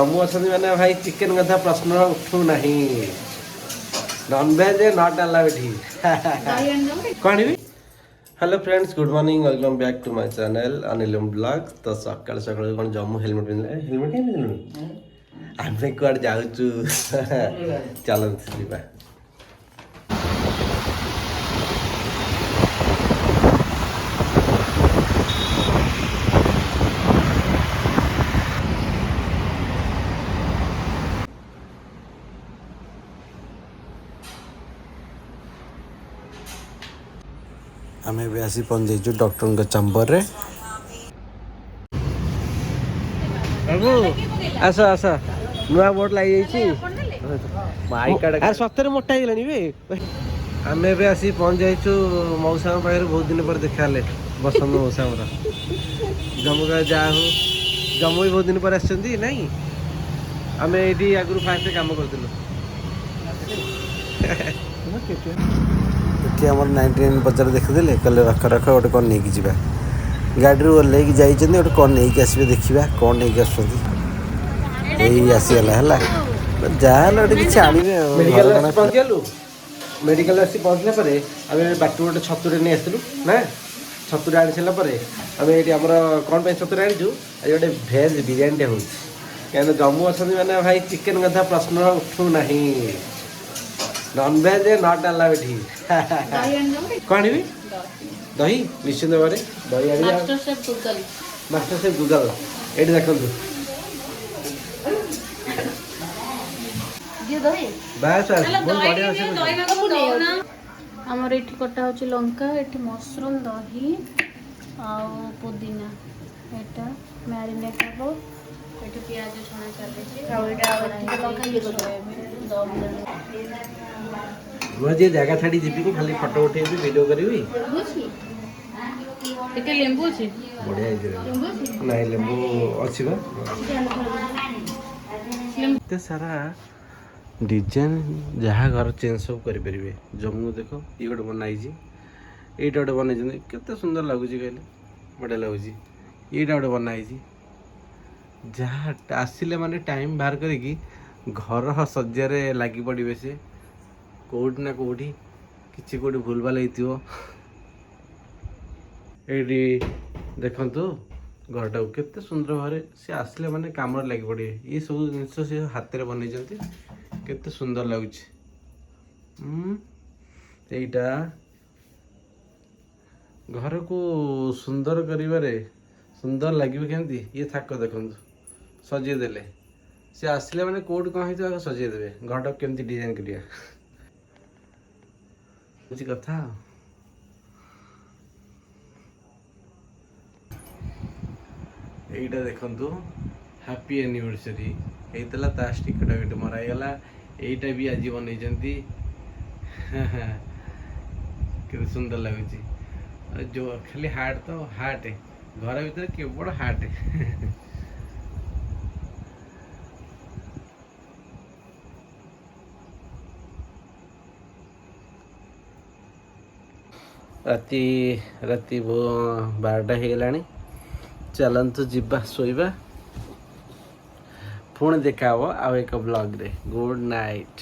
जम्मू अछंती माने भाई चिकेन कथा प्रश्न उठू नहीं नॉनवेज नॉट अलाउड ही कौन भी hello friends good morning welcome back to my channel अनिलम ब्लॉग तो सकाल सकाल कौन जम्मू हेलमेट पिंधले हेलमेट नहीं पिंधले आमे कुआड जाउचु चलंत जीवा आमे भी आसी पहुंच जाइछु डॉक्टर का चैम्बर रे बाबू आसा आसा नुआ बोर्ड लाई जाइछि माई कार्ड यार सत्तर मोटा ही गलानी बे आमे भी आसी पहुंच जाइछु मौसा पाखरे बहुत दिन पर देखाले बसंत मौसा हमरा जम्मू का जा हो जम्मू भी बहुत दिन पर आछंती नहीं आमे एडी आगु फास्ट काम करथिलु ये आम 99 बजार देखीदे कले रख रख गोटे कौन नहीं जा गाड़ी ओल्ल गोटे कौन नहीं आसवे देखा कौन नहीं आसीगला है जहाँ गोटे किसी आने मेडिकल पहुँचला बाट गोटे छतुरे नहीं आसलु ना छतुरे आनी सारापर आम ये कौन छतुरे आनीचु आज गोटे भेज बिरियानी हो कहीं जम्मू अच्छा मैंने भाई चिकेन कथा प्रश्न उठू नहीं नॉनवेज नॉट अलाउड ही कौन भी दही निश्चिंत भाव दही आनी मास्टर शेफ गूगल ये देखु आमर ये कटा हो लंका ये मशरूम दही पुदीना एटा मैरिनेट हम ये पियाज छणा मुझे जगह छाड़ी जीवी खाली फोटो उठेबी वीडियो करी लेंबू अच्छे बढ़िया नहीं लेंबू अच्छी एत सारा डिजाइन जहाँ घर चेंज सब करें जम्मू देख ये गोटे बनाई ये गोटे बनई केते सुंदर लगुच कहले बढ़िया लगुच ये गोटे बनाई जहाँ आसिले माने टाइम बाहर करी घर सज्जार लगी पड़े से कौटी ना कौटी किसी कौटी भूल भाल ये देखु घरटा केते सुंदर भाव सी आसिले माने काम लगी पड़े ये सब जिन सी हाथ में बनई केते सुंदर लगुच एटा घर को सुंदर करिबारे सुंदर लगे केमती ये थाक देखु सजेदेले सी आसिले माने कोड कौन हो सजेदेवे घरटा केमती डिजाइन करिया कथा यहीटा देखु हैप्पी एनिवर्सरी होता ता टिकट गोटे मराईगला यहीटा भी आज बनई के सुंदर लगुच जो खाली हार्ट तो हार्ट घर भीतर केवल हार्ट राति राति 12टा हो गलानी चलतु जीवा शोइबा पुणी देखा आउ एक ब्लॉग रे गुड नाइट।